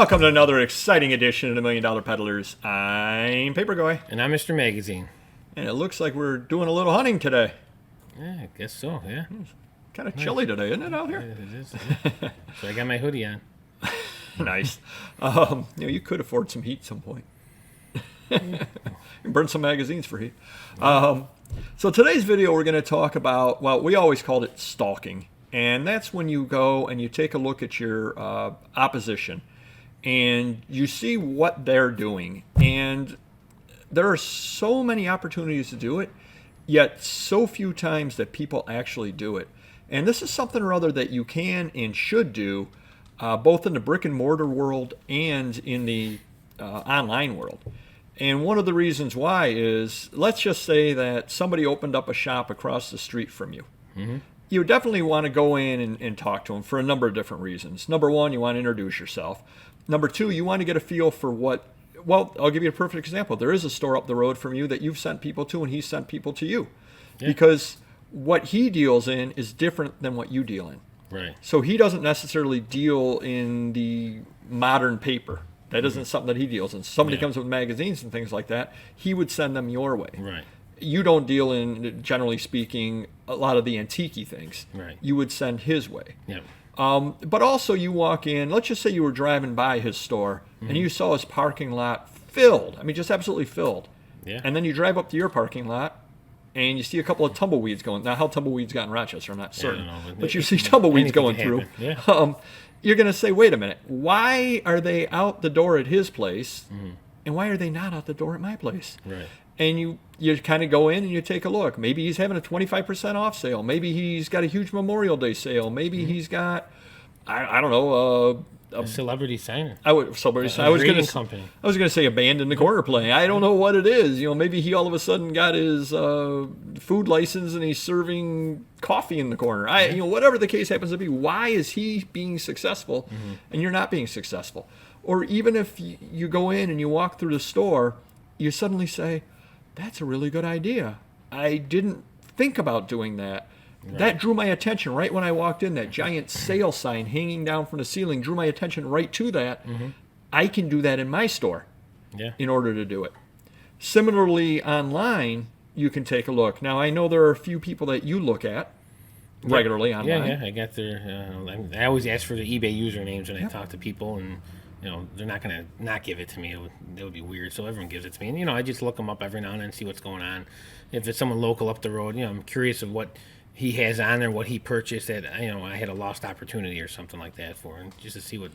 Welcome to another exciting edition of the $1 Million Peddlers. I'm Paperboy. And I'm Mr. Magazine. And it looks like we're doing a little hunting today. Yeah, I guess so, yeah. It's kind of chilly today, isn't it, out here? It is. Yeah. So I got my hoodie on. Nice. You could afford some heat at some point. Burn some magazines for heat. So today's video we're going to talk about, well, we always called it stalking. And that's when you go and you take a look at your opposition and you see what they're doing. And there are so many opportunities to do it, yet so few times that people actually do it. And this is something or other that you can and should do, both in the brick and mortar world and in the online world. And one of the reasons why is, let's just say that somebody opened up a shop across the street from you. Mm-hmm. You definitely want to go in and talk to them for a number of different reasons. Number one, you want to introduce yourself. Number two, you want to get a feel for what, well, I'll give you a perfect example. There is a store up the road from you that you've sent people to and he's sent people to you. Yeah. Because what he deals in is different than what you deal in. Right. So he doesn't necessarily deal in the modern paper. That isn't something that he deals in. Somebody comes with magazines and things like that, he would send them your way. Right. You don't deal in, generally speaking, a lot of the antique-y things. Right. You would send his way. Yeah. But also you walk in, let's just say you were driving by his store and you saw his parking lot filled. I mean, just absolutely filled. Yeah. And then you drive up to your parking lot and you see a couple of tumbleweeds going. Now, how tumbleweeds got in Rochester, I'm not certain. I don't know, but you see tumbleweeds going through. Yeah. You're going to say, wait a minute, why are they out the door at his place and why are they not out the door at my place? Right. And you kind of go in and you take a look. Maybe he's having a 25% off sale. Maybe he's got a huge Memorial Day sale. Maybe he's got, I don't know, a celebrity signer. I was going to say a band in the corner playing. I don't know what it is. Maybe he all of a sudden got his food license and he's serving coffee in the corner. Whatever the case happens to be. Why is he being successful and you're not being successful? Or even if you go in and you walk through the store, you suddenly say, that's a really good idea. I didn't think about doing that. Right. That drew my attention right when I walked in. That giant sale sign hanging down from the ceiling drew my attention right to that. I can do that in my store in order to do it. Similarly, online, you can take a look. Now, I know there are a few people that you look at regularly online. Yeah, I got their, I always ask for the eBay usernames when I talk to people, and they're not going to not give it to me. It would be weird. So everyone gives it to me. And, I just look them up every now and then and see what's going on. If it's someone local up the road, I'm curious of what he has on there, what he purchased that, I had a lost opportunity or something like that for, and just to see what,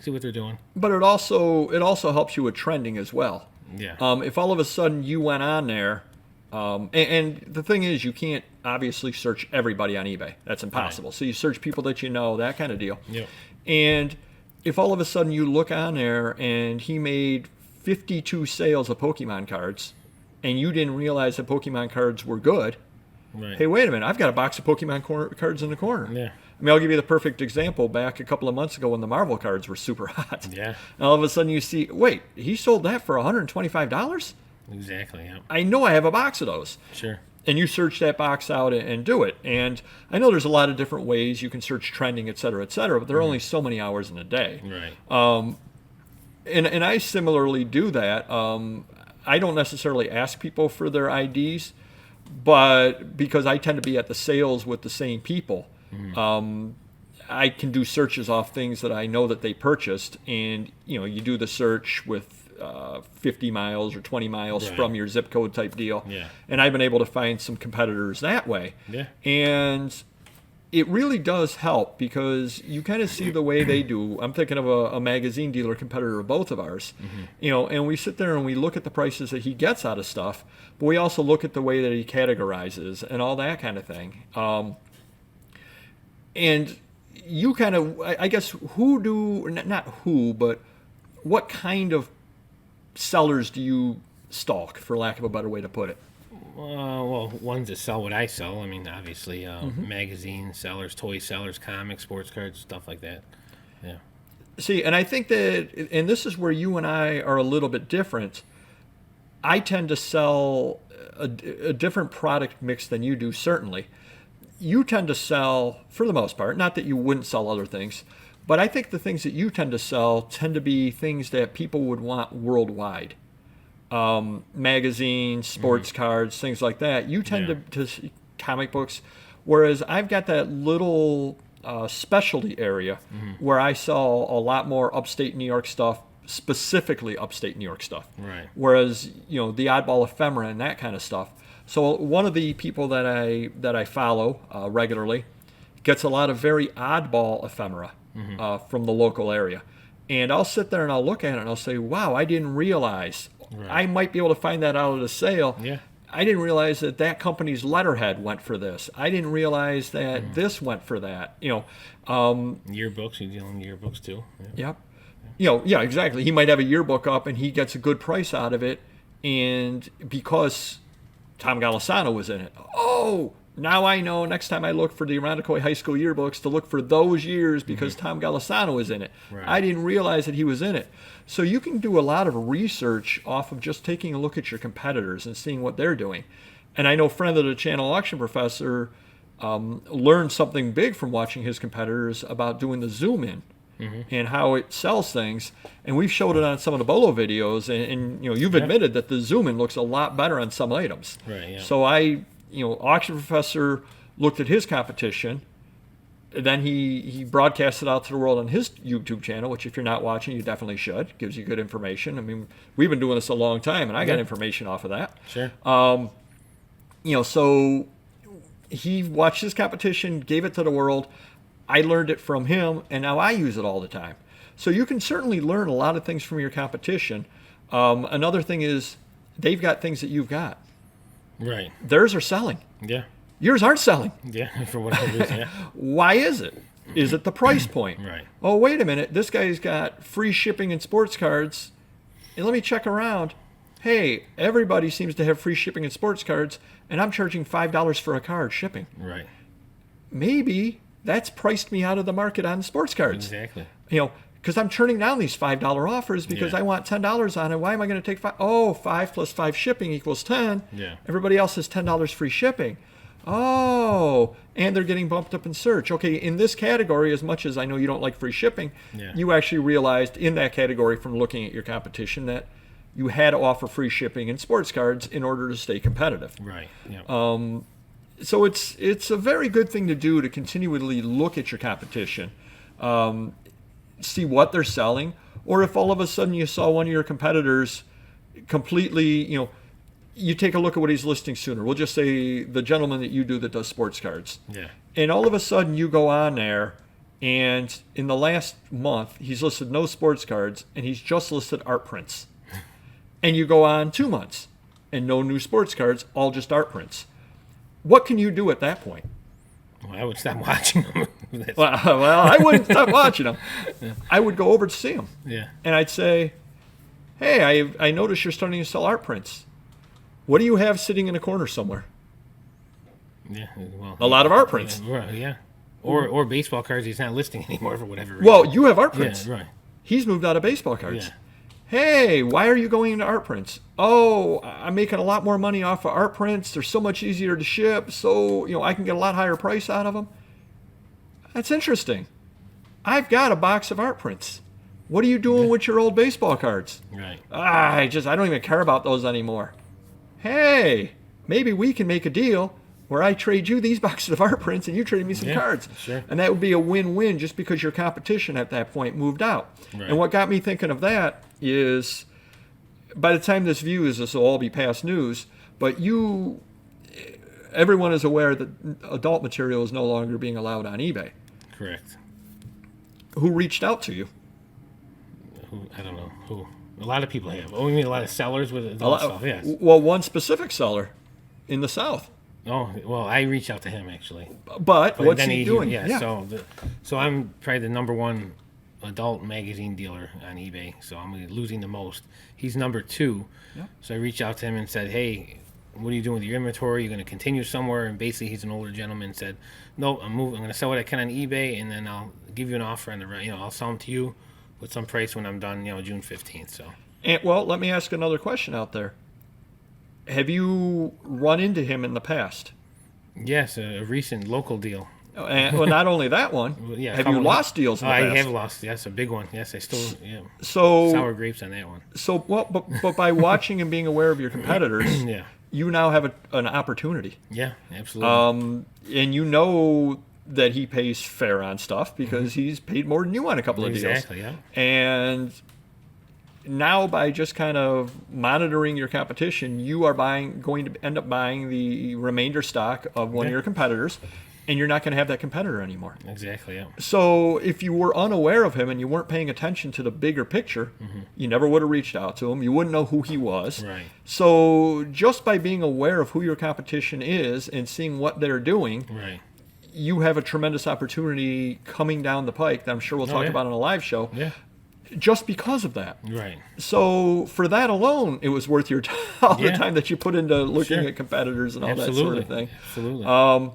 see what they're doing. But it also helps you with trending as well. Yeah. If all of a sudden you went on there, and the thing is, you can't obviously search everybody on eBay. That's impossible. Right. So you search people that you know, that kind of deal. Yeah. And if all of a sudden you look on there and he made 52 sales of Pokemon cards and you didn't realize that Pokemon cards were good, right. Hey, wait a minute, I've got a box of Pokemon cards in the corner. Yeah. I mean, I'll give you the perfect example back a couple of months ago when the Marvel cards were super hot. Yeah. And all of a sudden you see, wait, he sold that for $125? Exactly, yeah. I know I have a box of those. Sure. And you search that box out and do it. And I know there's a lot of different ways you can search trending, et cetera, but there are only so many hours in a day. Right. And I similarly do that. I don't necessarily ask people for their IDs, but because I tend to be at the sales with the same people, I can do searches off things that I know that they purchased. And, you do the search with 50 miles or 20 miles from your zip code type deal. Yeah. And I've been able to find some competitors that way. Yeah. And it really does help because you kind of see the way they do. I'm thinking of a magazine dealer competitor of both of ours, and we sit there and we look at the prices that he gets out of stuff, but we also look at the way that he categorizes and all that kind of thing. And you kind of, I guess, but what kind of sellers do you stalk, for lack of a better way to put it? Well, ones that sell what I sell. I mean, obviously, magazine sellers, toy sellers, comics, sports cards, stuff like that. Yeah. See, and I think that, and this is where you and I are a little bit different. I tend to sell a different product mix than you do, certainly. You tend to sell, for the most part, not that you wouldn't sell other things, But I think the things that you tend to sell tend to be things that people would want worldwide. Magazines, sports cards, things like that. You tend to comic books, whereas I've got that little specialty area where I sell a lot more upstate New York stuff, specifically upstate New York stuff. Right. Whereas, the oddball ephemera and that kind of stuff. So one of the people that I follow regularly gets a lot of very oddball ephemera from the local area. And I'll sit there and I'll look at it and I'll say, wow, I didn't realize. Right. I might be able to find that out at a sale. Yeah. I didn't realize that company's letterhead went for this. I didn't realize that this went for that. Yearbooks, you deal in yearbooks too. Yeah. Yep. Yeah, exactly. He might have a yearbook up and he gets a good price out of it. And because Tom Golisano was in it, now I know next time I look for the Irondequoit High School yearbooks to look for those years because Tom Golisano was in it. Right. I didn't realize that he was in it. So you can do a lot of research off of just taking a look at your competitors and seeing what they're doing. And I know friend of the channel, Auction Professor, learned something big from watching his competitors about doing the zoom in and how it sells things. And we've showed it on some of the Bolo videos. And you've admitted that the zoom in looks a lot better on some items. Right. Yeah. So Auction Professor looked at his competition. Then he broadcast it out to the world on his YouTube channel, which if you're not watching, you definitely should. Gives you good information. I mean, we've been doing this a long time, and I got information off of that. Sure. So he watched his competition, gave it to the world. I learned it from him, and now I use it all the time. So you can certainly learn a lot of things from your competition. Another thing is they've got things that you've got. Right. Theirs are selling. Yeah. Yours aren't selling. Yeah, for whatever reason. Yeah. Why is it? Is it the price point? Right. Oh, wait a minute. This guy's got free shipping and sports cards. And let me check around. Hey, everybody seems to have free shipping and sports cards, and I'm charging $5 for a card shipping. Right. Maybe that's priced me out of the market on sports cards. Exactly. Because I'm turning down these $5 offers because I want $10 on it. Why am I going to take 5? Oh, 5 plus 5 shipping equals 10. Yeah. Everybody else has $10 free shipping. Oh, and they're getting bumped up in search. Okay, in this category, as much as I know you don't like free shipping, you actually realized in that category from looking at your competition that you had to offer free shipping and sports cards in order to stay competitive. Right. Yeah. So it's a very good thing to do to continually look at your competition, see what they're selling, or if all of a sudden you saw one of your competitors completely, you take a look at what he's listing sooner. We'll just say the gentleman that you do that does sports cards. Yeah. And all of a sudden you go on there, and in the last month he's listed no sports cards, and he's just listed art prints. And you go on 2 months, and no new sports cards, all just art prints. What can you do at that point? Well, I would stop watching them. well, I wouldn't stop watching them. Yeah. I would go over to see them. Yeah. And I'd say, hey, I noticed you're starting to sell art prints. What do you have sitting in a corner somewhere? Yeah, well, a lot of art prints. Yeah. Or baseball cards he's not listing anymore for whatever reason. Well, you have art prints. Yeah, right. He's moved out of baseball cards. Yeah. Hey, why are you going into art prints? Oh, I'm making a lot more money off of art prints. They're so much easier to ship, so I can get a lot higher price out of them. That's interesting. I've got a box of art prints. What are you doing with your old baseball cards? Right. I don't even care about those anymore. Hey, maybe we can make a deal where I trade you these boxes of art prints and you trade me some cards. Sure. And that would be a win-win just because your competition at that point moved out. Right. And what got me thinking of that is by the time this will all be past news, but everyone is aware that adult material is no longer being allowed on eBay. Correct. Who reached out to you? I don't know. Who? A lot of people have. Oh, you mean a lot of sellers with adult stuff? Yes. Well, one specific seller in the South. Oh, well, I reached out to him actually. But what's he doing? Yeah. So I'm probably the number one adult magazine dealer on eBay. So I'm losing the most. He's number 2. Yeah. So I reached out to him and said, "Hey, what are you doing with your inventory? You're going to continue somewhere?" And basically, he's an older gentleman. Said, "No, I'm moving. I'm going to sell what I can on eBay, and then I'll give you an offer on the I'll sell them to you with some price when I'm done. June 15th." So. And, well, let me ask another question out there. Have you run into him in the past? Yes, a recent local deal. And, well, not only that one. Yeah, have you lost deals in the I past? have lost. Yes, a big one. Yes, I still So sour grapes on that one. So well, but by watching and being aware of your competitors, Yeah. you now have an opportunity. Yeah, absolutely. And you know that he pays fair on stuff because he's paid more than you on a couple of deals. Exactly. Yeah. And now by just kind of monitoring your competition, you are going to end up buying the remainder stock of one of your competitors, and you're not going to have that competitor anymore. Exactly. Yeah. So if you were unaware of him and you weren't paying attention to the bigger picture, you never would have reached out to him. You wouldn't know who he was. Right. So just by being aware of who your competition is and seeing what they're doing, Right. you have a tremendous opportunity coming down the pike that I'm sure we'll talk about on a live show. Yeah. Just because of that. Right. So for that alone, it was worth your all the Yeah. time that you put into looking Sure. at competitors and all Absolutely. that sort of thing. Absolutely.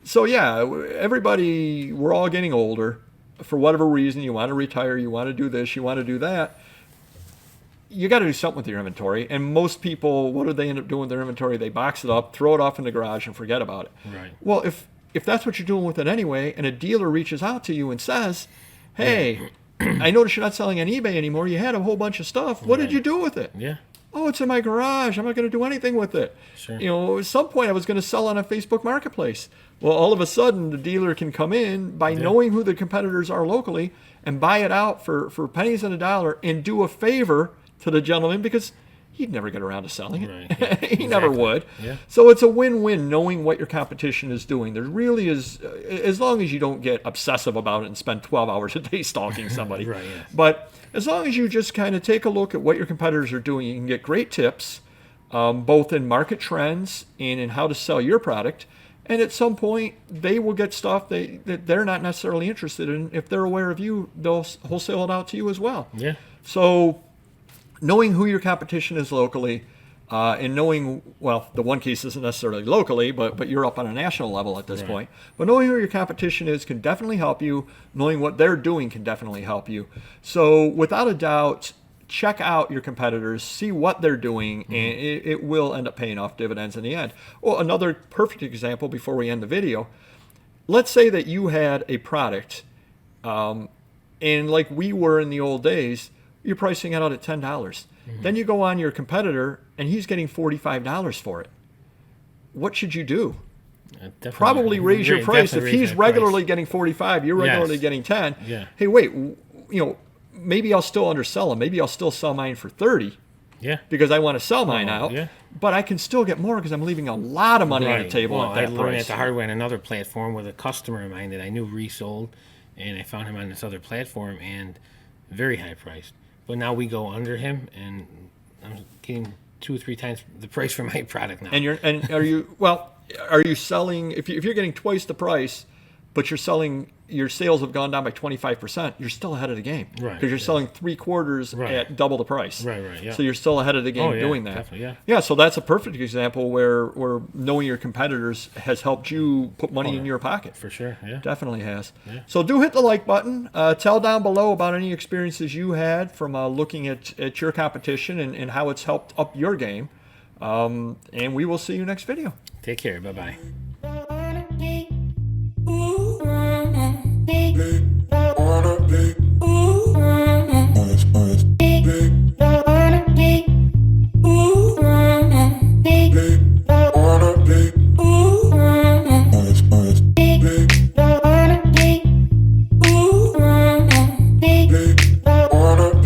So yeah, everybody, we're all getting older. For whatever reason, you want to retire, you want to do this, you want to do that. You got to do something with your inventory. And most people, what do they end up doing with their inventory? They box it up, throw it off in the garage, and forget about it. Right. Well, if that's what you're doing with it anyway, and a dealer reaches out to you and says, "Hey, I noticed you're not selling on eBay anymore. You had a whole bunch of stuff. What did you do with it?" Yeah. "Oh, it's in my garage. I'm not going to do anything with it." Sure. You know, at some point I was going to sell on a Facebook Marketplace. Well, all of a sudden the dealer can come in by knowing who the competitors are locally and buy it out for pennies on a dollar and do a favor to the gentleman because he'd never get around to selling it. Right. Yeah. He never would. Yeah. So it's a win-win knowing what your competition is doing. There really is, as long as you don't get obsessive about it and spend 12 hours a day stalking somebody. Right, yeah. But as long as you just kind of take a look at what your competitors are doing, you can get great tips, both in market trends and in how to sell your product. And at some point, they will get stuff that they're not necessarily interested in. If they're aware of you, they'll wholesale it out to you as well. Yeah. So knowing who your competition is locally, and knowing, well, the one case isn't necessarily locally, but you're up on a national level at this point. But knowing who your competition is can definitely help you. Knowing what they're doing can definitely help you. So without a doubt, check out your competitors, see what they're doing, and it will end up paying off dividends in the end. Well, another perfect example before we end the video, let's say that you had a product, and like we were in the old days, you're pricing it out at $10. Then you go on your competitor, and he's getting $45 for it. What should you do? Probably raise your price. If he's regularly getting 45, you're regularly getting 10. Yeah. Hey, wait, maybe I'll still undersell them. Maybe I'll still sell mine for 30 Yeah. because I want to sell mine out. Yeah. But I can still get more because I'm leaving a lot of money on the table Well, at that I learned price. at the hard way on another platform with a customer of mine that I knew resold, and I found him on this other platform and very high priced. But now we go under him, and I'm getting 2 or 3 times the price for my product now. And are you selling if you're getting twice the price, but your sales have gone down by 25%, you're still ahead of the game. Right, Because you're selling 3/4 at double the price. Right, yeah. So you're still ahead of the game yeah, doing that. definitely, yeah. Yeah, so that's a perfect example where knowing your competitors has helped you put money in your pocket. For sure, yeah. Definitely has. Yeah. So do hit the like button. Tell down below about any experiences you had from looking at your competition and how it's helped up your game. And we will see you next video. Take care. Bye-bye. Wanna